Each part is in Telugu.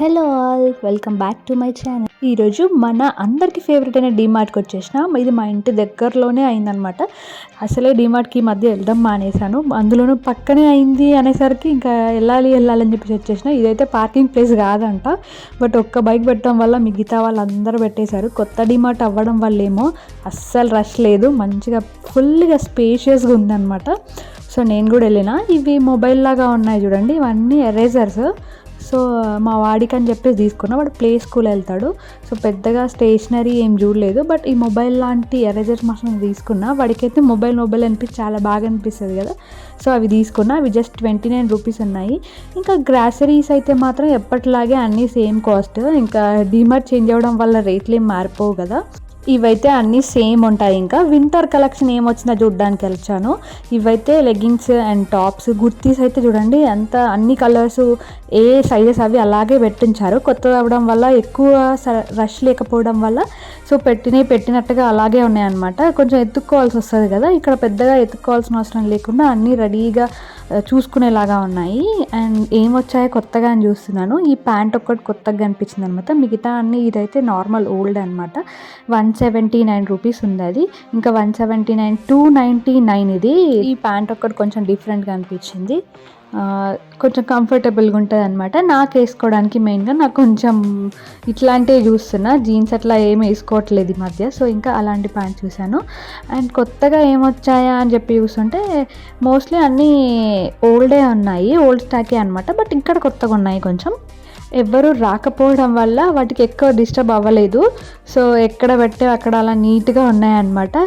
Hello all, welcome back to my channel. ఈరోజు మన అందరికీ ఫేవరెట్ అయిన డీమార్ట్కి వచ్చేసిన. ఇది మా ఇంటి దగ్గరలోనే అయిందనమాట. అసలే డీమార్ట్కి ఈ మధ్య వెళ్ళడం మానేశాను, అందులోనూ పక్కనే అయింది అనేసరికి ఇంకా వెళ్ళాలని చెప్పేసి వచ్చేసిన. ఇదైతే పార్కింగ్ ప్లేస్ కాదంట, బట్ ఒక్క బైక్ పెట్టడం వల్ల మిగతా వాళ్ళందరూ పెట్టేశారు. కొత్త డీమార్ట్ అవ్వడం వల్ల ఏమో అస్సలు రష్ లేదు, మంచిగా ఫుల్గా స్పేషియస్గా ఉందన్నమాట. సో నేను కూడా వెళ్ళిన. ఇవి మొబైల్ లాగా ఉన్నాయి చూడండి, ఇవన్నీ ఎరేజర్స్. సో మా వాడికి అని చెప్పేసి తీసుకున్నా, వాడు ప్లే స్కూల్ వెళ్తాడు. సో పెద్దగా స్టేషనరీ ఏం చూడలేదు, బట్ ఈ మొబైల్ లాంటి ఎరేజర్స్ మాత్రం తీసుకున్నా. వాడికైతే మొబైల్ అనిపించి చాలా బాగా అనిపిస్తుంది కదా. సో అవి తీసుకున్నా. అవి జస్ట్ 29 రూపీస్ ఉన్నాయి. ఇంకా గ్రాసరీస్ అయితే మాత్రం ఎప్పటిలాగే అన్నీ సేమ్ కాస్ట్. ఇంకా డీమార్ట్ చేంజ్ అవ్వడం వల్ల రేట్లు ఏం మారిపోవు కదా. ఇవైతే అన్నీ సేమ్ ఉంటాయి. ఇంకా వింటర్ కలెక్షన్ ఏమొచ్చినా చూడడానికి వచ్చాను. ఇవైతే లెగ్గింగ్స్ అండ్ టాప్స్, కుర్తీస్ అయితే చూడండి అంత అన్ని కలర్స్, ఏ సైజెస్ అవి అలాగే పెట్టించారు. కొత్తది అవ్వడం వల్ల ఎక్కువ రష్ లేకపోవడం వల్ల సో పెట్టినట్టుగా అలాగే ఉన్నాయన్నమాట. కొంచెం ఎత్తుక్కోవాల్సి వస్తుంది కదా, ఇక్కడ పెద్దగా ఎత్తుక్కోవాల్సిన అవసరం లేకుండా అన్నీ రెడీగా చూసుకునేలాగా ఉన్నాయి. అండ్ ఏమొచ్చాయో కొత్తగా అని చూస్తున్నాను. ఈ ప్యాంట్ ఒక్కటి కొత్తగా అనిపించింది అనమాట. మిగతా అన్నీ ఇదైతే నార్మల్ ఓల్డ్ అనమాట. 179 రూపీస్ ఉంది అది. ఇంకా 179, 299 ఇది. ఈ ప్యాంట్ ఒక్కటి కొంచెం డిఫరెంట్గా అనిపించింది. కొంచెం కంఫర్టబుల్గా ఉంటుంది అనమాట. నాకు వేసుకోవడానికి మెయిన్గా నాకు కొంచెం ఇట్లాంటివి చూస్తున్నా, జీన్స్ అట్లా ఏమి వేసుకోవట్లేదు ఈ మధ్య. సో ఇంకా అలాంటి ప్యాంట్ చూశాను. అండ్ కొత్తగా ఏమొచ్చాయా అని చెప్పి చూస్తుంటే మోస్ట్లీ అన్నీ ఓల్డే ఉన్నాయి, ఓల్డ్ స్టాకే అనమాట. బట్ ఇక్కడ కొత్తగా ఉన్నాయి. కొంచెం ఎవ్వరూ రాకపోవడం వల్ల వాటికి ఎక్కువ డిస్టర్బ్ అవ్వలేదు. సో ఎక్కడ పెట్టే అక్కడ అలా నీట్గా ఉన్నాయన్నమాట.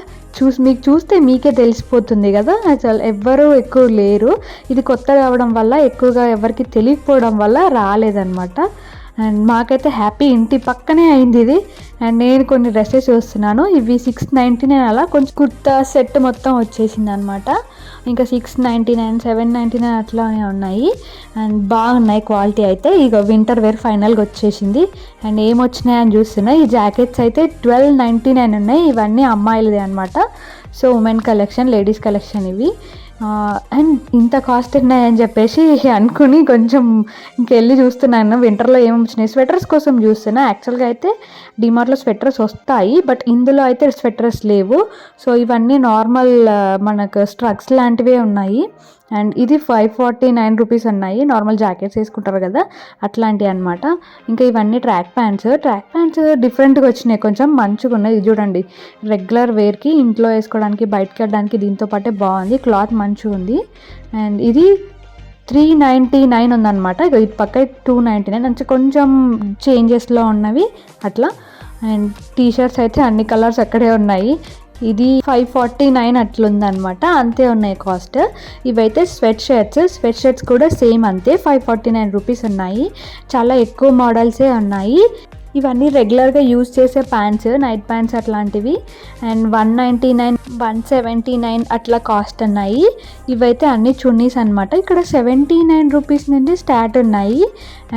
మీకు చూస్తే మీకే తెలిసిపోతుంది కదా, అసలు ఎవ్వరూ ఎక్కువ లేరు. ఇది కొత్తగా అవ్వడం వల్ల ఎక్కువగా ఎవరికి తెలియకపోవడం వల్ల రాలేదన్నమాట. అండ్ మాకైతే హ్యాపీ, ఇంటి పక్కనే అయింది ఇది. అండ్ నేను కొన్ని డ్రెస్సెస్ చూస్తున్నాను. ఇవి 699 అలా. కొంచెం కుర్తా సెట్ మొత్తం వచ్చేసింది అనమాట. ఇంకా 699, 799 అట్లానే ఉన్నాయి. అండ్ బాగున్నాయి క్వాలిటీ అయితే. ఇక వింటర్ వేర్ ఫైనల్గా వచ్చేసింది. అండ్ ఏమొచ్చినాయని చూస్తున్నా. ఈ జాకెట్స్ అయితే 1299 ఉన్నాయి. ఇవన్నీ అమ్మాయిలదే అనమాట. So women collection, ladies collection ఇవి. అండ్ ఇంత కాస్ట్ ఉన్నాయని చెప్పేసి అనుకుని కొంచెం ఇంకెళ్ళి చూస్తున్నాను వింటర్లో ఏమి వచ్చినాయి. స్వెటర్స్ కోసం చూస్తున్నా. యాక్చువల్గా అయితే డిమార్ట్లో స్వెటర్స్ వస్తాయి, బట్ ఇందులో అయితే స్వెటర్స్ లేవు. సో ఇవన్నీ నార్మల్ మనకు స్ట్రగ్స్ లాంటివే ఉన్నాయి. అండ్ ఇది 549 రూపీస్ ఉన్నాయి. నార్మల్ జాకెట్స్ వేసుకుంటారు కదా అట్లాంటివి అనమాట. ఇంకా ఇవన్నీ ట్రాక్ ప్యాంట్స్ డిఫరెంట్గా వచ్చినాయి, కొంచెం మంచిగా ఉన్నాయి. ఇది చూడండి, రెగ్యులర్ వేర్కి, ఇంట్లో వేసుకోవడానికి, బయటకు వెళ్ళడానికి దీంతో పాటే బాగుంది. క్లాత్ మంచిగా ఉంది. అండ్ ఇది 399 ఉందన్నమాట. ఇక ఇది పక్క 299 అంటే కొంచెం చేంజెస్లో ఉన్నవి అట్లా. అండ్ టీషర్ట్స్ అయితే అన్ని కలర్స్ అక్కడే ఉన్నాయి. ఇది 549 అట్లుందనమాట. అంతే ఉన్నాయి కాస్ట్. ఇవైతే స్వెట్ షర్ట్స్ కూడా సేమ్ అంతే 549 రూపీస్ ఉన్నాయి. చాలా ఎక్కువ మోడల్సే ఉన్నాయి. ఇవన్నీ రెగ్యులర్గా యూజ్ చేసే ప్యాంట్స్, నైట్ ప్యాంట్స్ అట్లాంటివి. అండ్ 199, 179 అట్లా కాస్ట్ ఉన్నాయి. ఇవైతే అన్ని చున్నీస్ అనమాట. ఇక్కడ 79 రూపీస్ నుండి స్టార్ట్ ఉన్నాయి.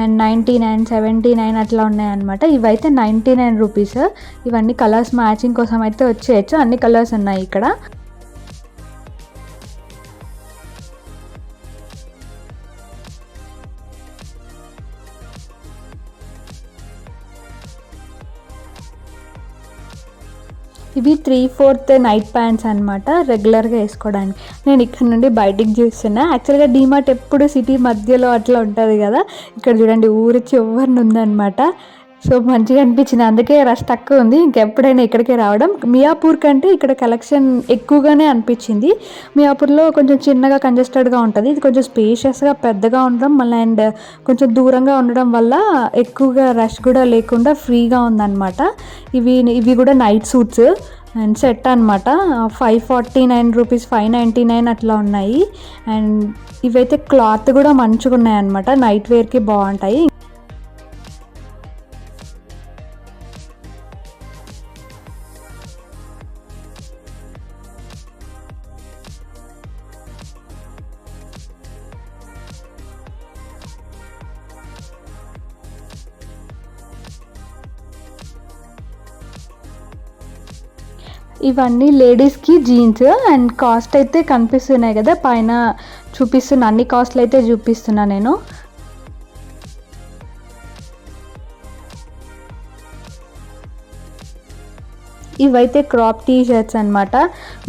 అండ్ 99, 79 అట్లా ఉన్నాయన్నమాట. ఇవైతే 99 రూపీస్. ఇవన్నీ కలర్స్ మ్యాచింగ్ కోసం అయితే వచ్చేయచ్చు. అన్ని కలర్స్ ఉన్నాయి ఇక్కడ. ఇవి 3/4 నైట్ ప్యాంట్స్ అనమాట, రెగ్యులర్గా వేసుకోవడానికి. నేను ఇక్కడ నుండి బయటికి చూస్తున్నా. యాక్చువల్గా డీమార్ట్ ఎప్పుడు సిటీ మధ్యలో అట్లా ఉంటుంది కదా. ఇక్కడ చూడండి ఊరి చివరిని ఉందన్నమాట. సో మంచిగా అనిపించింది, అందుకే రష్ తక్కువ ఉంది. ఇంకెప్పుడైనా ఇక్కడికే రావడం. మియాపూర్ కంటే ఇక్కడ కలెక్షన్ ఎక్కువగానే అనిపించింది. మియాపూర్లో కొంచెం చిన్నగా కంజెస్టెడ్గా ఉంటుంది, ఇది కొంచెం స్పేషియస్గా పెద్దగా ఉండడం మళ్ళీ అండ్ కొంచెం దూరంగా ఉండడం వల్ల ఎక్కువగా రష్ కూడా లేకుండా ఫ్రీగా ఉందన్నమాట. ఇవి కూడా నైట్ సూట్స్ అండ్ సెట్ అనమాట. 549 రూపీస్, 599 అట్లా ఉన్నాయి. అండ్ ఇవైతే క్లాత్ కూడా మంచిగా ఉన్నాయన్నమాట, నైట్ వేర్కి బాగుంటాయి. ఇవన్నీ లేడీస్కి జీన్స్. అండ్ కాస్ట్ అయితే కనిపిస్తున్నాయి కదా పైన చూపిస్తున్నా, అన్ని కాస్ట్లు అయితే చూపిస్తున్నా నేను. ఇవైతే క్రాప్ టీ షర్ట్స్ అనమాట,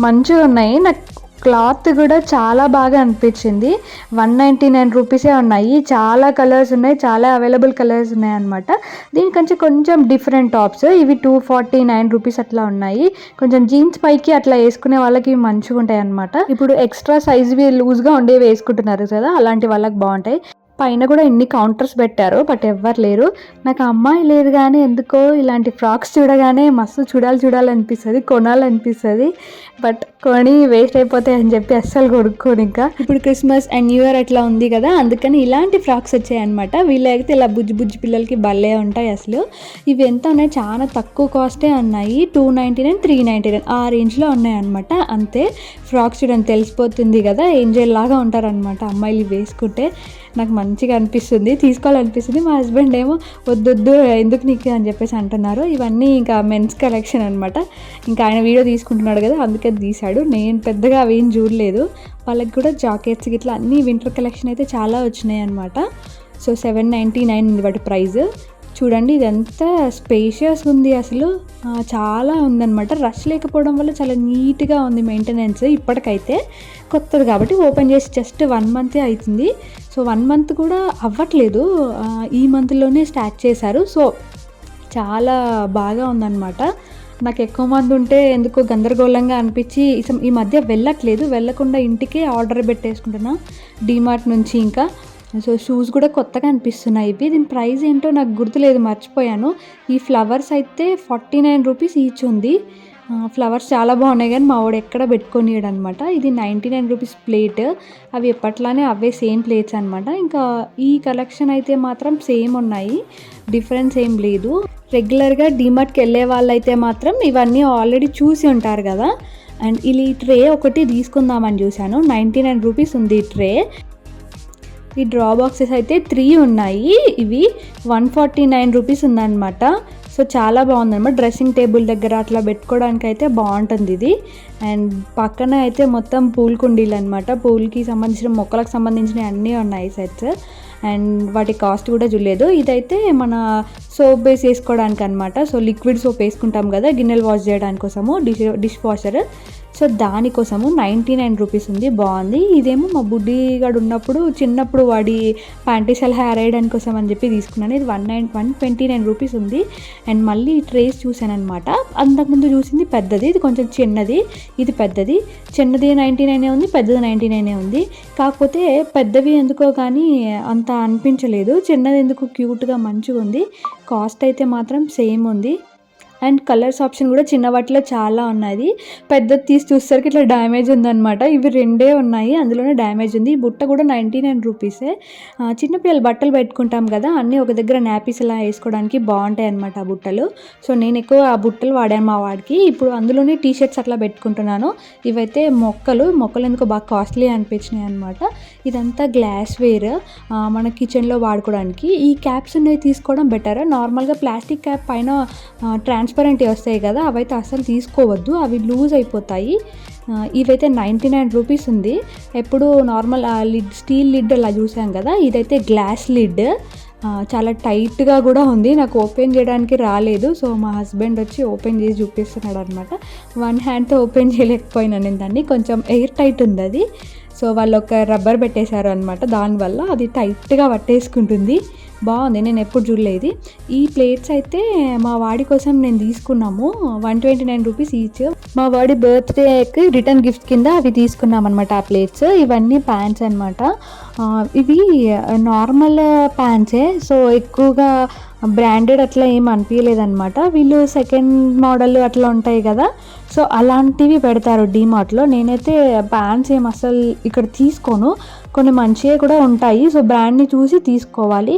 మంచిగా ఉన్నాయి. నాకు క్లాత్ కూడా చాలా బాగా అనిపించింది. 199 రూపీసే ఉన్నాయి. చాలా కలర్స్ ఉన్నాయి, చాలా అవైలబుల్ కలర్స్ ఉన్నాయి అనమాట. దీనికంటే కొంచెం డిఫరెంట్ టాప్స్, ఇవి 249 రూపీస్ అట్లా ఉన్నాయి. కొంచెం జీన్స్ పైకి అట్లా వేసుకునే వాళ్ళకి మంచిగా ఉంటాయి అనమాట. ఇప్పుడు ఎక్స్ట్రా సైజ్వి లూజ్గా ఉండేవి వేసుకుంటున్నారు కదా, అలాంటి వాళ్ళకి బాగుంటాయి. పైన కూడా ఎన్ని కౌంటర్స్ పెట్టారు, బట్ ఎవ్వరు లేరు. నాకు అమ్మాయి లేదు కానీ ఎందుకో ఇలాంటి ఫ్రాక్స్ చూడగానే మస్తు చూడాలనిపిస్తుంది, కొనాలనిపిస్తుంది. బట్ కొని వేస్ట్ అయిపోతాయి అని చెప్పి అస్సలు కొనుక్కోను. ఇంకా ఇప్పుడు క్రిస్మస్ అండ్ న్యూ ఇయర్ అట్లా ఉంది కదా, అందుకని ఇలాంటి ఫ్రాక్స్ వచ్చాయన్నమాట. వీళ్ళైతే ఇలా బుజ్జి పిల్లలకి భలే ఉంటాయి అసలు. ఇవి ఎంత ఉన్నాయి, చాలా తక్కువ కాస్టే ఉన్నాయి. 299, 399 ఆ రేంజ్లో ఉన్నాయి అనమాట. అంతే. ఫ్రాక్స్ చూడండి, తెలిసిపోతుంది కదా, ఏంజెల్ లాగా ఉంటారనమాట అమ్మాయిలు వేసుకుంటే. నాకు మంచిగా అనిపిస్తుంది, తీసుకోవాలనిపిస్తుంది. మా హస్బెండ్ ఏమో వద్దొద్దు ఎందుకు నీకు అని చెప్పేసి అంటున్నారు. ఇవన్నీ ఇంకా మెన్స్ కలెక్షన్ అనమాట. ఇంకా ఆయన వీడియో తీసుకుంటున్నాడు కదా, అందుకే తీశాడు. నేను పెద్దగా అవేం చూడలేదు. వాళ్ళకి కూడా జాకెట్స్ ఇట్లా అన్నీ వింటర్ కలెక్షన్ అయితే చాలా వచ్చినాయి అనమాట. సో 799 ఉంది వాటి ప్రైస్. చూడండి, ఇదంతా స్పేషియస్ ఉంది అసలు, చాలా ఉందన్నమాట. రష్ లేకపోవడం వల్ల చాలా నీట్గా ఉంది మెయింటెనెన్స్. ఇప్పటికైతే కొత్తది కాబట్టి ఓపెన్ చేసి జస్ట్ 1 మంతే అవుతుంది. సో 1 మంత్ కూడా అవ్వట్లేదు, ఈ మంత్లోనే స్టార్ట్ చేశారు. సో చాలా బాగా ఉందన్నమాట. నాకు ఎక్కువ మంది ఉంటే ఎందుకో గందరగోళంగా అనిపించి ఈ మధ్య వెళ్ళకుండా ఇంటికే ఆర్డర్ పెట్టేసుకుంటున్నా డీమార్ట్ నుంచి. ఇంకా సో షూస్ కూడా కొత్తగా అనిపిస్తున్నాయి ఇవి. దీని ప్రైస్ ఏంటో నాకు గుర్తులేదు, మర్చిపోయాను. ఈ ఫ్లవర్స్ అయితే 49 రూపీస్ ఈచ్ ఉంది. ఫ్లవర్స్ చాలా బాగున్నాయి కానీ మా వాడు ఎక్కడ పెట్టుకొనియడు అనమాట. ఇది 99 రూపీస్ ప్లేట్. అవి ఎప్పట్లానే అవే సేమ్ ప్లేట్స్ అనమాట. ఇంకా ఈ కలెక్షన్ అయితే మాత్రం సేమ్ ఉన్నాయి, డిఫరెన్స్ ఏం లేదు. రెగ్యులర్గా డీమార్ట్కి వెళ్ళే వాళ్ళైతే మాత్రం ఇవన్నీ ఆల్రెడీ చూసి ఉంటారు కదా. అండ్ ఈ ట్రే ఒకటి తీసుకుందామని చూశాను, 99 రూపీస్ ఉంది ఈ ట్రే. ఈ డ్రా బాక్సెస్ అయితే 3 ఉన్నాయి, ఇవి 149 రూపీస్ ఉందన్నమాట. సో చాలా బాగుందన్నమాట. డ్రెస్సింగ్ టేబుల్ దగ్గర అట్లా పెట్టుకోవడానికి అయితే బాగుంటుంది ఇది. అండ్ పక్కన అయితే మొత్తం పూల్ కుండీలు అనమాట, పూల్కి సంబంధించిన మొక్కలకు సంబంధించిన అన్నీ ఉన్నాయి సెట్స్. అండ్ వాటి కాస్ట్ కూడా చూడలేదు. ఇదైతే మన సోప్ బేస్ వేసుకోవడానికి అనమాట. సో లిక్విడ్ సోప్ వేసుకుంటాం కదా గిన్నెలు వాష్ చేయడానికి కోసము, డిష్ వాషర్. సో దానికోసము 99 రూపీస్ ఉంది, బాగుంది. ఇదేమో మా బుడ్డిగాడు ఉన్నప్పుడు చిన్నప్పుడు వాడి ప్యాంటీసల్ హెయిర్ వేయడానికి కోసం అని చెప్పి తీసుకున్నాను. ఇది 129 రూపీస్ ఉంది. అండ్ మళ్ళీ ట్రేస్ చూసాను అనమాట. అంతకుముందు చూసింది పెద్దది, ఇది కొంచెం చిన్నది. ఇది పెద్దది, చిన్నది 99 ఉంది, పెద్దది 99 ఉంది. కాకపోతే పెద్దవి ఎందుకో కానీ అంత అనిపించలేదు, చిన్నది ఎందుకు క్యూట్గా మంచిగా ఉంది. కాస్ట్ అయితే మాత్రం సేమ్ ఉంది. అండ్ కలర్స్ ఆప్షన్ కూడా చిన్న వాటిలో చాలా ఉన్నది. పెద్దది తీసి చూసేసరికి ఇట్లా డ్యామేజ్ ఉందన్నమాట. ఇవి 2 ఉన్నాయి, అందులోనే డ్యామేజ్ ఉంది. ఈ బుట్ట కూడా 99 రూపీసే. చిన్నపిల్లలు బట్టలు పెట్టుకుంటాం కదా, అన్నీ ఒక దగ్గర నాపీస్ ఇలా వేసుకోవడానికి బాగుంటాయి అనమాట ఆ బుట్టలు. సో నేను ఎక్కువ ఆ బుట్టలు వాడాను మా వాడికి. ఇప్పుడు అందులోనే టీ షర్ట్స్ అట్లా పెట్టుకుంటున్నాను. ఇవైతే మొక్కలు ఎందుకో బాగా కాస్ట్లీ అనిపించినాయి అనమాట. ఇదంతా గ్లాస్ వేర్, మన కిచెన్లో వాడుకోవడానికి. ఈ క్యాప్స్ ఉన్నవి తీసుకోవడం బెటర్. నార్మల్గా ప్లాస్టిక్ క్యాప్ పైన ట్రాన్స్పరెంట్ వస్తాయి కదా, అవైతే అసలు తీసుకోవద్దు, అవి లూజ్ అయిపోతాయి. ఇవైతే 99 రూపీస్ ఉంది. ఎప్పుడు నార్మల్ స్టీల్ లిడ్ అలా చూసాం కదా, ఇదైతే గ్లాస్ లిడ్. చాలా టైట్గా కూడా ఉంది, నాకు ఓపెన్ చేయడానికి రాలేదు. సో మా హస్బెండ్ వచ్చి ఓపెన్ చేసి చూపిస్తున్నాడు అనమాట. 1 హ్యాండ్తో ఓపెన్ చేయలేకపోయినా నేను దాన్ని, కొంచెం ఎయిర్ టైట్ ఉంది అది. సో వాళ్ళు ఒక రబ్బర్ పెట్టేశారు అనమాట, దానివల్ల అది టైట్గా పట్టేసుకుంటుంది. బాగుంది, నేను ఎప్పుడు చూడలేదు. ఈ ప్లేట్స్ అయితే మా వాడి కోసం నేను తీసుకున్నాము, 129 రూపీస్ ఈచ్. మా వాడి బర్త్డేకి రిటర్న్ గిఫ్ట్ కింద అవి తీసుకున్నాం అనమాట ఆ ప్లేట్స్. ఇవన్నీ ప్యాన్స్ అనమాట. ఇవి నార్మల్ ప్యాన్సే, సో ఎక్కువగా బ్రాండెడ్ అట్లా ఏం అనిపించలేదన్నమాట. వీళ్ళు సెకండ్ మోడల్ అట్లా ఉంటాయి కదా, సో అలాంటివి పెడతారు డీమార్ట్లో. నేనైతే ప్యాంట్స్ ఏం అసలు ఇక్కడ తీసుకోను, కొన్ని మంచిగా కూడా ఉంటాయి. సో బ్రాండ్ని చూసి తీసుకోవాలి.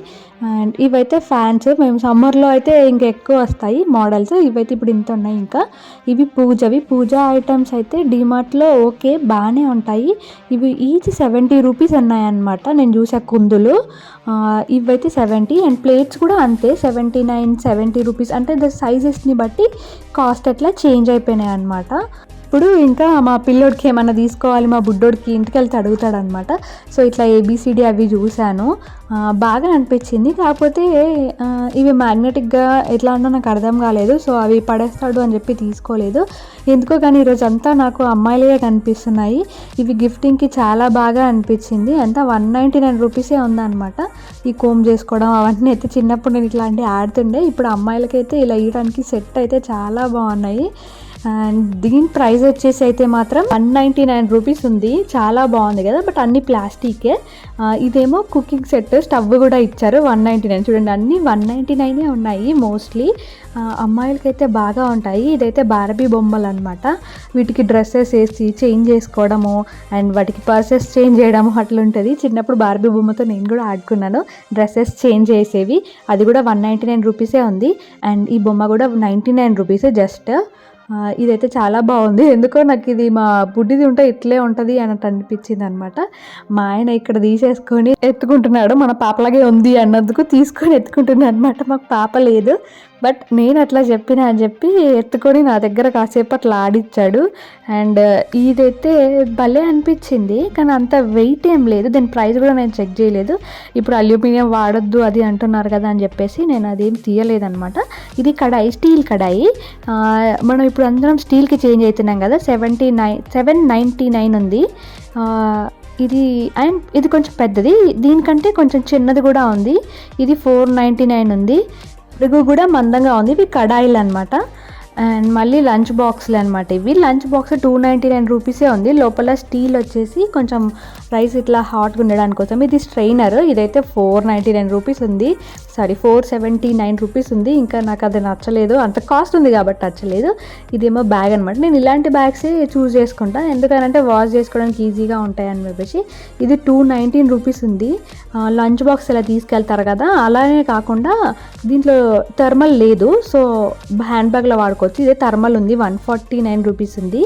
అండ్ ఇవైతే ఫ్యాన్స్, మేము సమ్మర్లో అయితే ఇంకా ఎక్కువ వస్తాయి మోడల్స్. ఇవైతే ఇప్పుడు ఇంత ఉన్నాయి. ఇంకా ఇవి పూజా ఐటమ్స్ అయితే డీమార్ట్లో ఓకే బాగానే ఉంటాయి. ఇవి ఈచ్ 70 రూపీస్ ఉన్నాయన్నమాట. నేను చూసా కుందులు, ఇవైతే 70. అండ్ ప్లేట్స్ కూడా అంతే 79, 70 రూపీస్. అంటే ద సైజెస్ని బట్టి కాస్ట్ అట్లా చేంజ్ అయిపోయినాయి అన్నమాట. అప్పుడు ఇంకా మా పిల్లోడికి ఏమన్నా తీసుకోవాలి, మా బుడ్డోడికి ఇంటికి వెళ్తే అడుగుతాడు అనమాట. సో ఇట్లా ఏబిసిడి అవి చూశాను, బాగా అనిపించింది. కాకపోతే ఇవి మ్యాగ్నెటిక్గా ఎట్లా అన్నా నాకు అర్థం కాలేదు. సో అవి పడేస్తాడు అని చెప్పి తీసుకోలేదు. ఎందుకో కానీ ఈరోజు అంతా నాకు అమ్మాయిలే కనిపిస్తున్నాయి. ఇవి గిఫ్టింగ్కి చాలా బాగా అనిపించింది. అంతా 199 రూపీసే ఉందన్నమాట. ఈ కోమ్ చేసుకోవడం అవన్నీ అయితే చిన్నప్పుడు నేను ఇట్లాంటివి ఆడుతుండే. ఇప్పుడు అమ్మాయిలకైతే ఇలా ఇవ్వడానికి సెట్ అయితే చాలా బాగున్నాయి. అండ్ దీని ప్రైస్ వచ్చేసి అయితే మాత్రం 199 రూపీస్ ఉంది. చాలా బాగుంది కదా, బట్ అన్ని ప్లాస్టికే. ఇదేమో కుకింగ్ సెట్, స్టవ్ కూడా ఇచ్చారు 199. చూడండి అన్నీ 199 ఉన్నాయి మోస్ట్లీ. అమ్మాయిలకైతే బాగా ఉంటాయి. ఇదైతే బార్బీ బొమ్మలు అనమాట. వీటికి డ్రెస్సెస్ వేసి చేంజ్ చేసుకోవడము అండ్ వాటికి పర్సెస్ చేంజ్ చేయడము అట్లా ఉంటుంది. చిన్నప్పుడు బార్బీ బొమ్మతో నేను కూడా ఆడుకున్నాను, డ్రెస్సెస్ చేంజ్ చేసేవి. అది కూడా 199 రూపీసే ఉంది. అండ్ ఈ బొమ్మ కూడా 99 రూపీసే జస్ట్. ఇదైతే చాలా బాగుంది. ఎందుకో నాకు ఇది మా బుడ్డిది ఉంటే ఇట్లే ఉంటుంది అన్నట్టు అనిపించింది అనమాట. మా ఆయన ఇక్కడ తీసేసుకొని ఎత్తుకుంటున్నాడు, మన పాపలాగే ఉంది అన్నందుకు తీసుకొని ఎత్తుకుంటున్నాడు అనమాట. మాకు పాప లేదు, బట్ నేను అట్లా చెప్పిన అని చెప్పి ఎత్తుకొని నా దగ్గర కాసేపు అట్లా ఆడిచ్చాడు. అండ్ ఇదైతే భలే అనిపించింది, కానీ అంత వెయిట్ ఏం లేదు. దీని ప్రైస్ కూడా నేను చెక్ చేయలేదు. ఇప్పుడు అల్యూమినియం వాడొద్దు అది అంటున్నారు కదా అని చెప్పేసి నేను అదేం తీయలేదన్నమాట. ఇది కడాయి, స్టీల్ కడాయి. మనం ఇప్పుడు అందరం స్టీల్కి చేంజ్ అవుతున్నాం కదా. 799 ఉంది ఇది. అండ్ ఇది కొంచెం పెద్దది, దీనికంటే కొంచెం చిన్నది కూడా ఉంది. ఇది 499 ఉంది. అడుగు కూడా మందంగా ఉంది. ఇవి కడాయిలు అనమాట. అండ్ మళ్ళీ లంచ్ బాక్స్లు అనమాట. ఇవి లంచ్ బాక్స్ 299 రూపీసే ఉంది. లోపల స్టీల్ వచ్చేసి కొంచెం రైస్ ఇట్లా హాట్గా ఉండడానికి కోసం. ఇది స్ట్రైనర్, ఇదైతే 499 రూపీస్ ఉంది. సారీ 479 రూపీస్ ఉంది. ఇంకా నాకు అది నచ్చలేదు, అంత కాస్ట్ ఉంది కాబట్టి నచ్చలేదు. ఇదేమో బ్యాగ్ అనమాట. నేను ఇలాంటి బ్యాగ్సే చూస్ చేసుకుంటాను, ఎందుకంటే వాష్ చేసుకోవడానికి ఈజీగా ఉంటాయని చెప్పేసి. ఇది 219 రూపీస్ ఉంది. లంచ్ బాక్స్ ఇలా తీసుకెళ్తారు కదా, అలానే కాకుండా దీంట్లో థర్మల్ లేదు, సో హ్యాండ్ బ్యాగ్లో వాడుకోవచ్చు. ఇదే థర్మల్ ఉంది, 149 రూపీస్ ఉంది.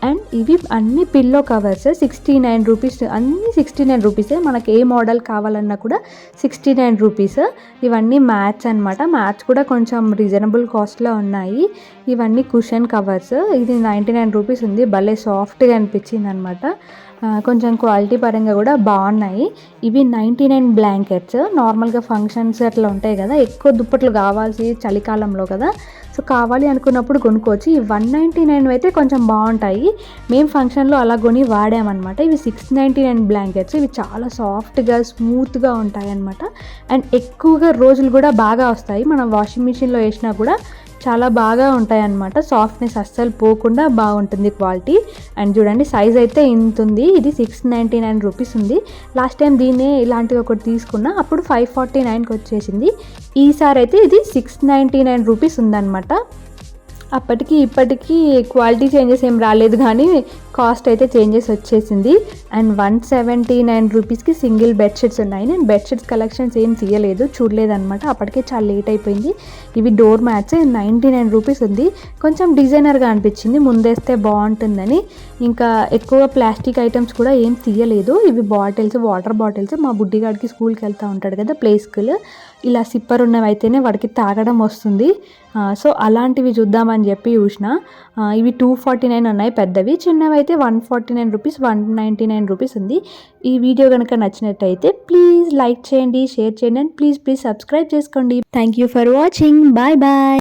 అండ్ ఇవి అన్ని పిల్లో కవర్స్ 69 రూపీస్, అన్నీ 69 రూపీసే. మనకి ఏ మోడల్ కావాలన్నా కూడా 69 రూపీస్. ఇవన్నీ మ్యాచ్ అనమాట. మ్యాచ్ కూడా కొంచెం రీజనబుల్ కాస్ట్లో ఉన్నాయి. ఇవన్నీ కుషన్ కవర్స్. ఇది 99 రూపీస్ ఉంది. భలే సాఫ్ట్గా అనిపించింది అనమాట. కొంచెం క్వాలిటీ పరంగా కూడా బాగున్నాయి. ఇవి 99 బ్లాంకెట్స్. నార్మల్గా ఫంక్షన్స్ అట్లా ఉంటాయి కదా, ఎక్కువ దుప్పట్లు కావాల్సి చలికాలంలో కదా, సో కావాలి అనుకున్నప్పుడు కొనుక్కోవచ్చు. ఈ 199 అయితే కొంచెం బాగుంటాయి. మేము ఫంక్షన్లో అలా కొని వాడామన్నమాట. ఇవి 699 బ్లాంకెట్స్. ఇవి చాలా సాఫ్ట్గా స్మూత్గా ఉంటాయి అన్నమాట. అండ్ ఎక్కువగా రోజులు కూడా బాగా వస్తాయి. మనం వాషింగ్ మిషన్లో వేసినా కూడా చాలా బాగా ఉంటాయి అన్నమాట. సాఫ్ట్నెస్ అస్సలు పోకుండా బాగుంటుంది క్వాలిటీ. అండ్ చూడండి సైజ్ అయితే ఇంత ఉంది. ఇది 699 రూపీస్ ఉంది. లాస్ట్ టైం దీన్నే ఇలాంటివి ఒకటి తీసుకున్నా, అప్పుడు 549కి వచ్చేసింది. ఈసారి అయితే ఇది 699 రూపీస్ ఉందన్నమాట. అప్పటికి ఇప్పటికీ క్వాలిటీ చేంజెస్ ఏం రాలేదు, కానీ కాస్ట్ అయితే చేంజెస్ వచ్చేసింది. అండ్ 179 రూపీస్కి సింగిల్ బెడ్షీట్స్ ఉన్నాయి. నేను బెడ్షీట్స్ కలెక్షన్స్ ఏం తీయలేదు, చూడలేదన్నమాట, అప్పటికే చాలా లేట్ అయిపోయింది. ఇవి డోర్ మ్యాట్స్ 99 రూపీస్ ఉంది. కొంచెం డిజైనర్గా అనిపించింది, ముందేస్తే బాగుంటుందని. ఇంకా ఎక్కువ ప్లాస్టిక్ ఐటమ్స్ కూడా ఏం తీయలేదు. ఇవి బాటిల్స్, వాటర్ బాటిల్స్. మా బుడ్డిగాడికి స్కూల్కి వెళ్తూ ఉంటాడు కదా, ప్లే స్కూల్, ఇలా సిప్పర్ ఉన్నవి అయితేనే వాడికి తాగడం వస్తుంది. సో అలాంటివి చూద్దామని చెప్పి చూసిన. ఇవి 249 ఉన్నాయి పెద్దవి. చిన్నవి అయితే 149 రూపీస్, 199 రూపీస్ ఉంది. ఈ వీడియో కనుక నచ్చినట్టయితే ప్లీజ్ లైక్ చేయండి, షేర్ చేయండి, అండ్ ప్లీజ్ సబ్స్క్రైబ్ చేసుకోండి. Thank you for watching. Bye bye.